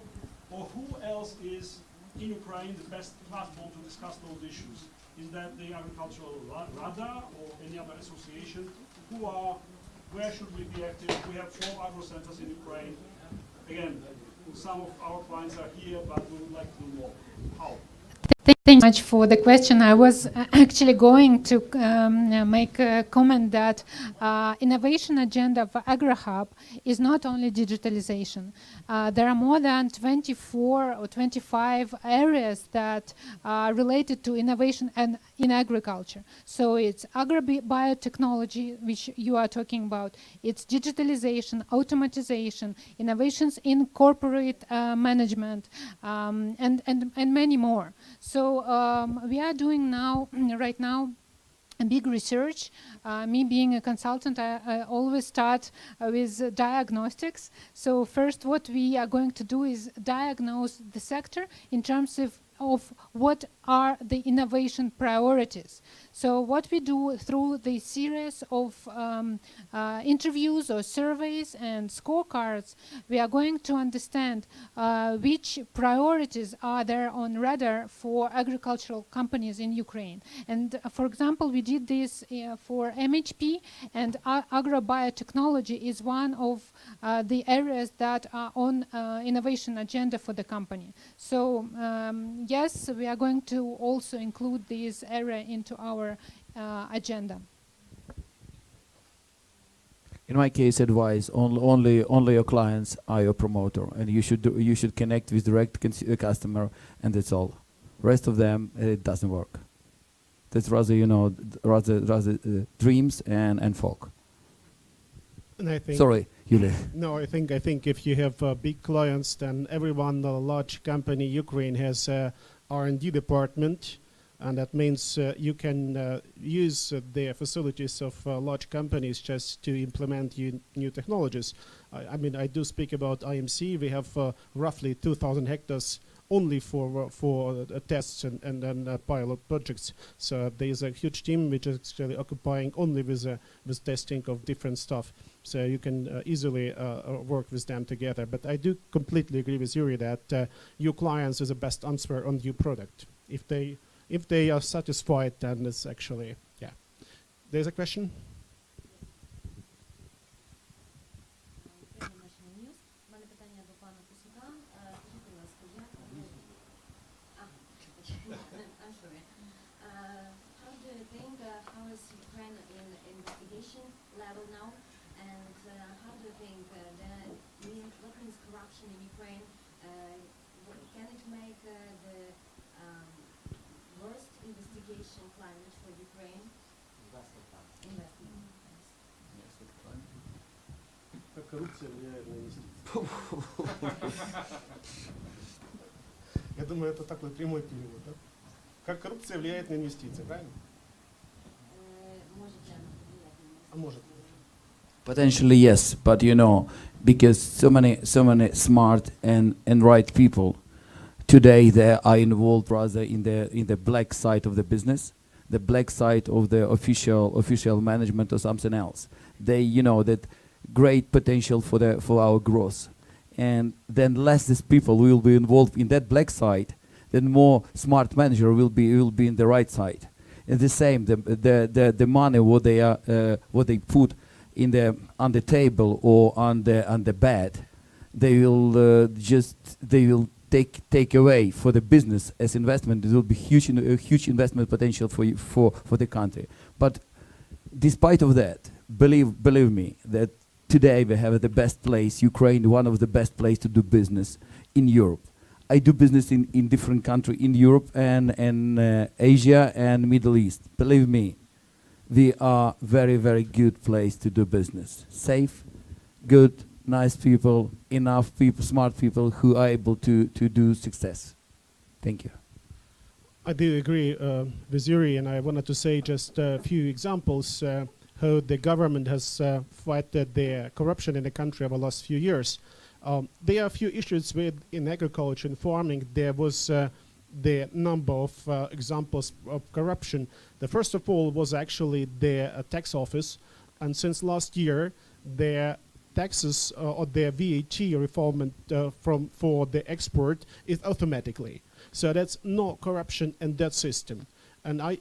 Or who else is in Ukraine the best platform to discuss those issues? Is that the Agricultural Rada or any other association? Where should we be active? We have 4 agro centers in Ukraine. Again, some of our clients are here, but we would like to know more. How? Thank you much for the question. I was actually going to make a comment that innovation agenda for Agrohub is not only digitalization. There are more than 24 or 25 areas that are related to innovation and in agriculture. So it's agrobiotechnology, which you are talking about. It's digitalization, automatization, innovations in corporate management, and many more. So we are doing right now a big research. Me being a consultant, I always start with diagnostics. So first what we are going to do is diagnose the sector in terms of what are the innovation priorities. So what we do through the series of interviews or surveys and scorecards, we are going to understand which priorities are there on radar for agricultural companies in Ukraine. And for example, we did this for MHP, and agrobiotechnology is one of the areas that are on innovation agenda for the company. So yes, we are going to also include this area into our agenda. In my case, advice: only your clients are your promoter, and you should connect with direct customer, and that's all. Rest of them, it doesn't work. That's rather dreams and folk. And I think Sorry, Yulia. No, I think if you have big clients, then everyone, a large company, Ukraine has a R&D department, and that means you can use the facilities of large companies just to implement new technologies. I mean, I do speak about IMC. We have roughly 2,000 hectares only for tests and pilot projects. So there is a huge team which is actually occupying only with testing of different stuff. So you can easily work with them together. But I do completely agree with Yuri that your clients is the best answer on your product. If they are satisfied, then it's actually, yeah. There's a question? Коррупция влияет на инвестиции. Я думаю, это такой прямой перевод, да? Как коррупция влияет на инвестиции, правильно? А может. Potentially yes, but you know, because so many smart and right people today they are involved rather in the black side of the business, the black side of the official management or something else. They, you know, that great potential for our growth, and then less these people will be involved in that black side, then more smart manager will be in the right side. And the same, the money what they put on the table or on the bed, they will take away for the business as investment. There will be huge investment potential for the country. But despite of that, believe me that today we have the best place, Ukraine, one of the best place to do business in Europe. I do business in different countries in Europe and Asia and Middle East. Believe me, we are very, very good place to do business. Safe, good, nice people, enough people, smart people who are able to do success. Thank you. I do agree with Yuri, and I wanted to say just a few examples how the government has fighted the corruption in the country over the last few years. There are a few issues in agriculture and farming. There was the number of examples of corruption. The first of all was actually the tax office, and since last year, the taxes or the VAT reform for the export is automatically. So that's no corruption in that system, and I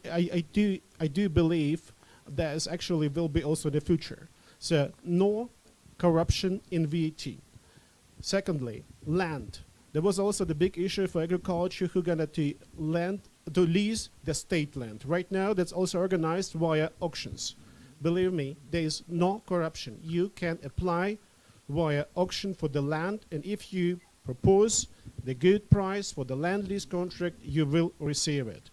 do believe that is actually will be also the future. So no corruption in VAT. Secondly, land. There was also the big issue for agriculture who gonna to lease the state land. Right now, that's also organized via auctions. Believe me, there is no corruption. You can apply via auction for the land, and if you propose the good price for the land lease contract, you will receive it.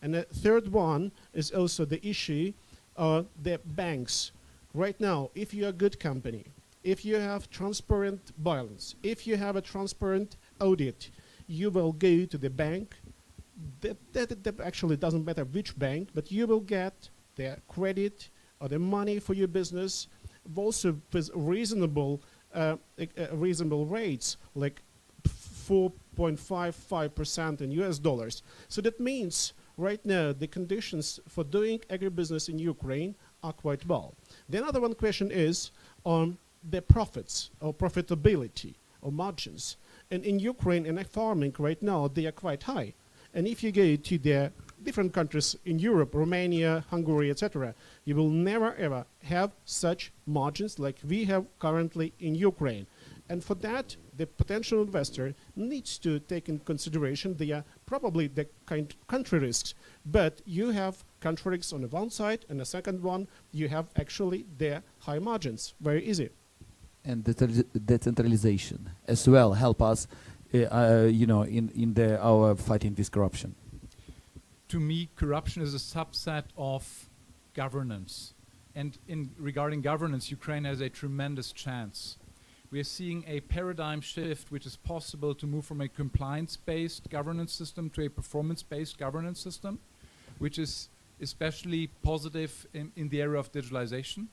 And the third one is also the issue of the banks. Right now, if you're a good company, if you have transparent balance, if you have a transparent audit, you will go to the bank. That actually doesn't matter which bank, but you will get the credit or the money for your business, also with reasonable rates, like 4.55% in US dollars. So that means right now the conditions for doing agribusiness in Ukraine are quite well. The another one question is on the profits or profitability or margins. And in Ukraine and farming right now, they are quite high. And if you go to the different countries in Europe, Romania, Hungary, etc., you will never ever have such margins like we have currently in Ukraine. And for that, the potential investor needs to take in consideration probably the country risks. But you have country risks on the one side, and the second one, you have actually the high margins. Very easy. And the decentralization as well help us, in our fighting this corruption. To me, corruption is a subset of governance. And regarding governance, Ukraine has a tremendous chance. We are seeing a paradigm shift, which is possible to move from a compliance-based governance system to a performance-based governance system, which is especially positive in the area of digitalization.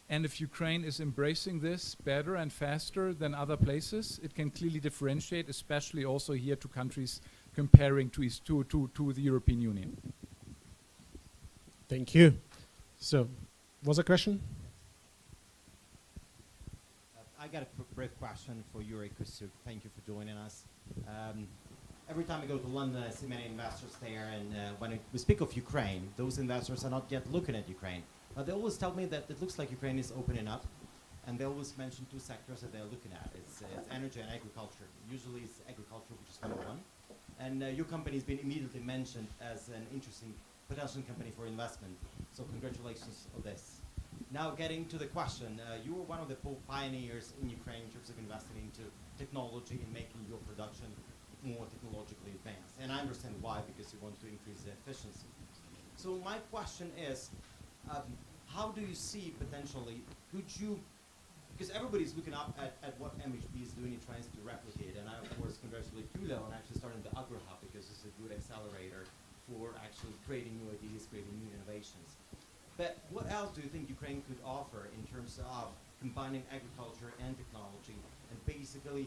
And if Ukraine is embracing this better and faster than other places, it can clearly differentiate, especially also here to countries comparing to the European Union. Thank you. So, was a question? I got a brief question for Yuri Kosюk. Thank you for joining us. Every time I go to London, I see many investors there, and when we speak of Ukraine, those investors are not yet looking at Ukraine. They always tell me that it looks like Ukraine is opening up, and they always mention two sectors that they're looking at. It's energy and agriculture. Usually it's agriculture, which is number one. And your company has been immediately mentioned as an interesting potential company for investment. So congratulations on this. Now getting to the question, you were one of the pioneers in Ukraine in terms of investing into technology and making your production more technologically advanced. And I understand why, because you want to increase the efficiency. So my question is, how do you see potentially, could you, because everybody's looking up at what MHP is doing and tries to replicate, and I of course congratulate Julia on actually starting the Agrohub, because it's a good accelerator for actually creating new ideas, creating new innovations. But what else do you think Ukraine could offer in terms of combining agriculture and technology, and basically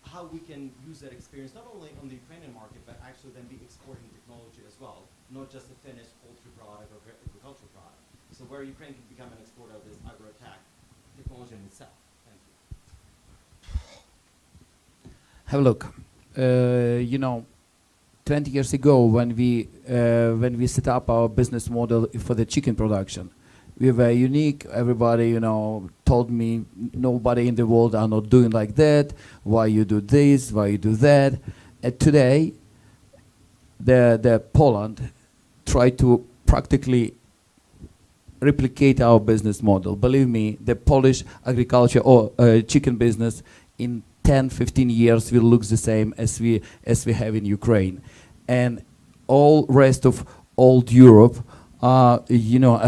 how we can use that experience not only on the Ukrainian market, but actually then be exporting technology as well, not just a finished poultry product or agricultural product. So where Ukraine can become an exporter of this agro-tech technology in itself. Thank you. Have a look. 20 years ago, when we set up our business model for the chicken production, we were unique. Everybody, told me nobody in the world are not doing like that. Why you do this? Why you do that? And today, the Poland tried to practically replicate our business model. Believe me, the Polish agriculture or chicken business in 10-15 years will look the same as we have in Ukraine, and all rest of old Europe are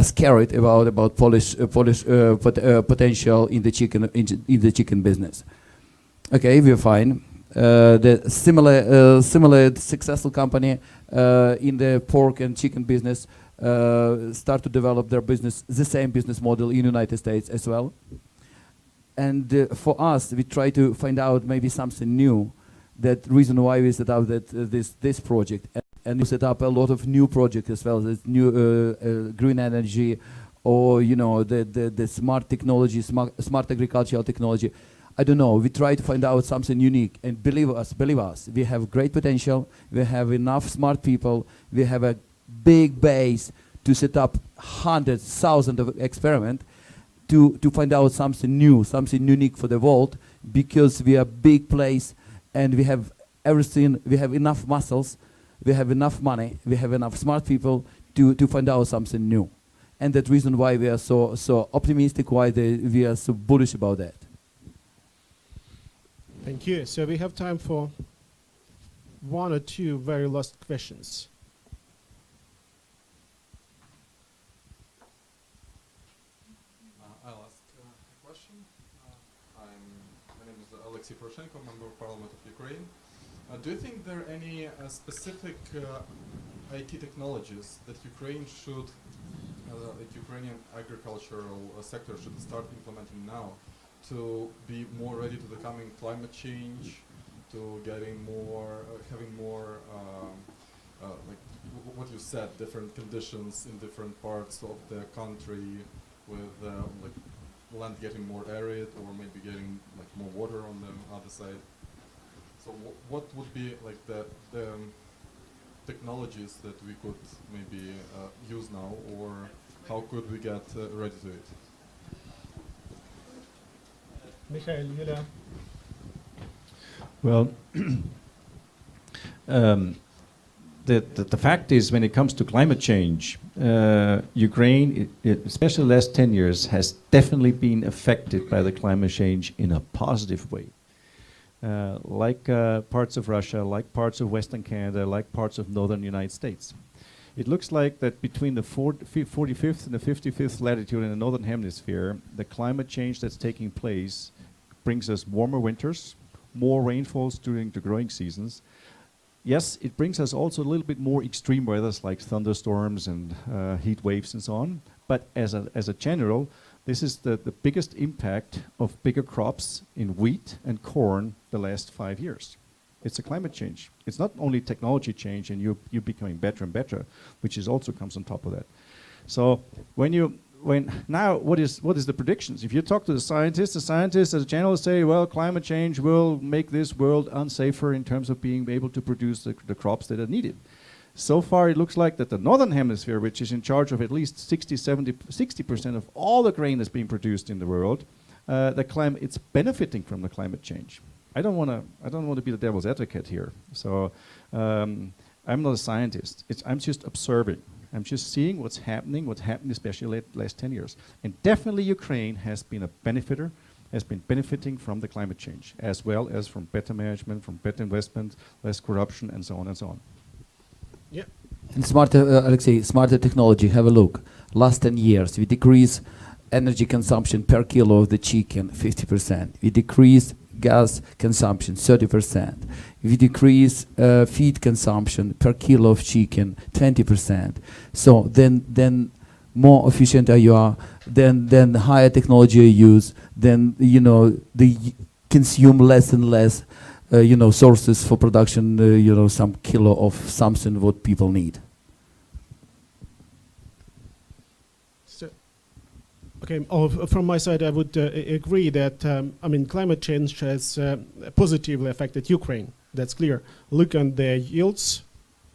scared about Polish potential in the chicken business. Okay, we're fine. The similar successful company in the pork and chicken business start to develop their business, the same business model in the United States as well. And for us, we try to find out maybe something new. That reason why we set up this project, and we set up a lot of new projects as well. This new green energy, or the smart technology, smart agricultural technology. I don't know. We try to find out something unique, and believe us, we have great potential. We have enough smart people. We have a big base to set up hundreds, thousands of experiments to find out something new, something unique for the world, because we are a big place and we have everything. We have enough muscles, we have enough money, we have enough smart people to find out something new. And that's reason why we are so optimistic, why we are so bullish about that. Thank you. So we have time for one or two very last questions. I'll ask a question. My name is Alex Liсситsa, member of Parliament of Ukraine. Do you think there are any specific IT technologies that Ukraine should, like Ukrainian agricultural sector should start implementing now to be more ready to the coming climate change, to getting more, having more, like what you said, different conditions in different parts of the country, with like land getting more arid or maybe getting like more water on the other side. So what would be like the technologies that we could maybe use now, or how could we get ready to it? Mikhail, Yulia. Well, the fact is, when it comes to climate change, Ukraine, especially the last 10 years, has definitely been affected by the climate change in a positive way. Like parts of Russia, like parts of Western Canada, like parts of northern United States. It looks like that between the 45th and the 55th latitude in the northern hemisphere, the climate change that's taking place brings us warmer winters, more rainfalls during the growing seasons. Yes, it brings us also a little bit more extreme weathers like thunderstorms and heat waves and so on. But as a general, This is the biggest impact of bigger crops in wheat and corn the last 5 years. It's a climate change. It's not only technology change and you becoming better and better, which is also comes on top of that. So now what is the predictions? If you talk to the scientists as a general say, well, climate change will make this world unsafer in terms of being able to produce the crops that are needed. So far it looks like that the northern hemisphere, which is in charge of at least 60% of all the grain that's being produced in the world, it's benefiting from the climate change. I don't want to be the devil's advocate here. So I'm not a scientist. I'm just observing. I'm just seeing what's happening especially the last 10 years. And definitely Ukraine has been a benefiter, has been benefiting from the climate change, as well as from better management, from better investment, less corruption, and so on and so on. Yeah. And Alexei, smarter technology, have a look. Last 10 years, we decrease energy consumption per kilo of the chicken 50%. We decrease gas consumption 30%. We decrease feed consumption per kilo of chicken 20%. So then more efficient you are, then higher technology you use, then they consume less and less sources for production, some kilo of something what people need. So, okay, from my side, I would agree that, climate change has positively affected Ukraine. That's clear. Look on the yields,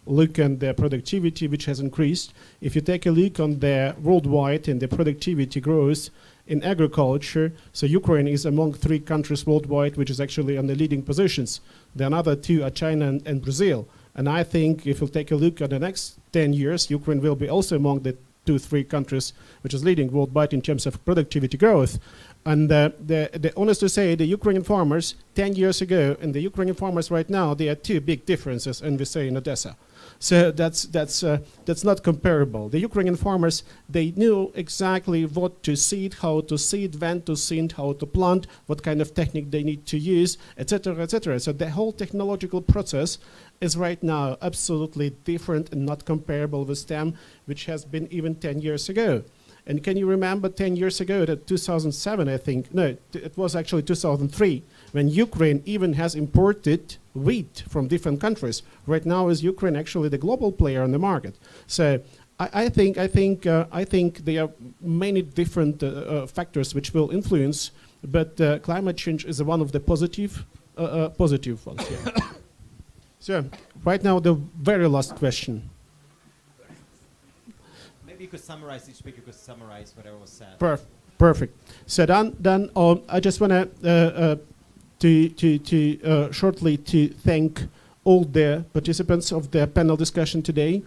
look on the productivity, which has increased. If you take a look on the worldwide and the productivity growth in agriculture, so Ukraine is among 3 countries worldwide which is actually on the leading positions. The other 2 are China and Brazil. And I think if you take a look at the next 10 years, Ukraine will be also among the 2-3 countries which is leading worldwide in terms of productivity growth. And honest to say, the Ukrainian farmers 10 years ago and the Ukrainian farmers right now, there are 2 big differences, and we say in Odessa. So that's not comparable. The Ukrainian farmers, they knew exactly what to seed, how to seed, when to seed, how to plant, what kind of technique they need to use, etc., etc. So the whole technological process is right now absolutely different and not comparable with them, which has been even 10 years ago. And can you remember 10 years ago, that 2007, I think, no, it was actually 2003, when Ukraine even has imported wheat from different countries. Right now is Ukraine actually the global player on the market. So I think there are many different factors which will influence, but climate change is one of the positive ones. Yeah. So right now the very last question. Maybe you could summarize, each speaker could summarize whatever was said. Perfect. So then I just want to shortly to thank all the participants of the panel discussion today.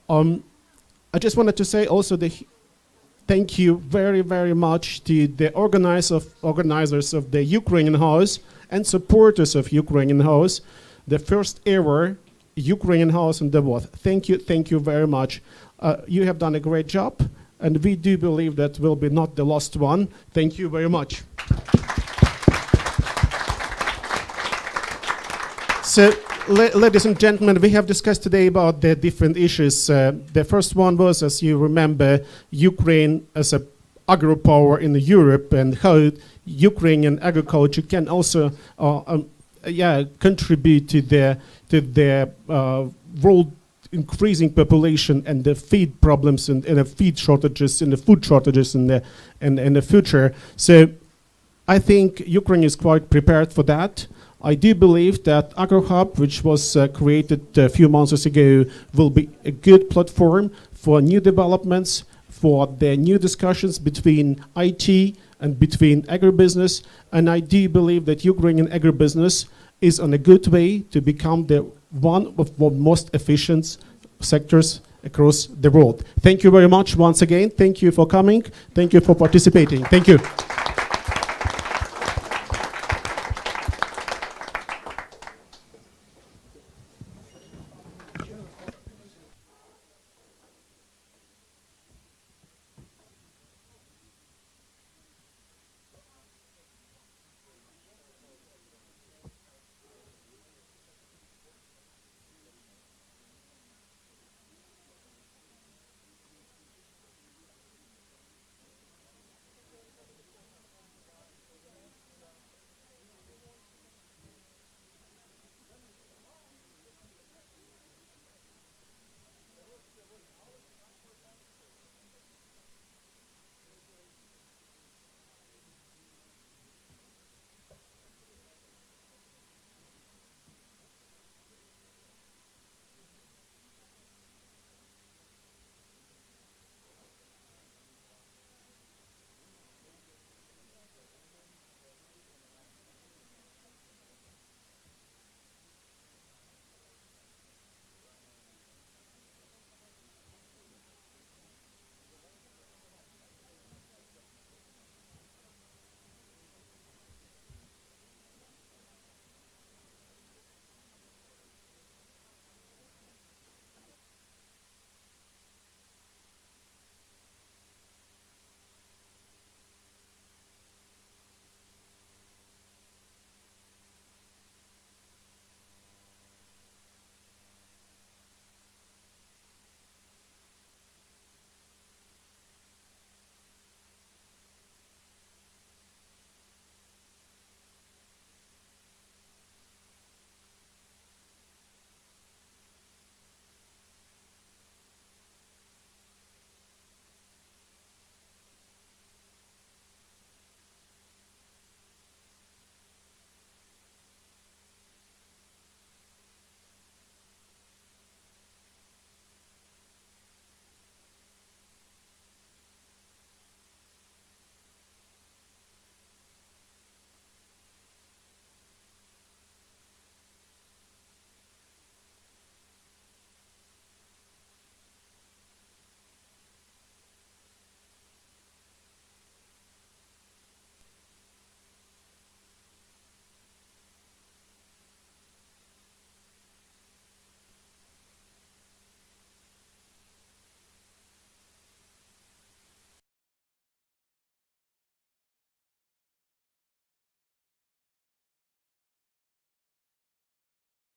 I just wanted to say also thank you very, very much to the organizers of the Ukrainian House and supporters of Ukrainian House, the first ever Ukrainian House in Davos. Thank you very much. You have done a great job, and we do believe that will be not the last one. Thank you very much. So, ladies and gentlemen, we have discussed today about the different issues. The first one was, as you remember, Ukraine as an agro power in Europe, and how Ukrainian agriculture can also contribute to the world increasing population and the feed problems and the feed shortages and the food shortages in the future. So I think Ukraine is quite prepared for that. I do believe that Agrohub, which was created a few months ago, will be a good platform for new developments, for the new discussions between IT and between agribusiness. And I do believe that Ukrainian agribusiness is on a good way to become the one of the most efficient sectors across the world. Thank you very much once again. Thank you for coming. Thank you for participating. Thank you.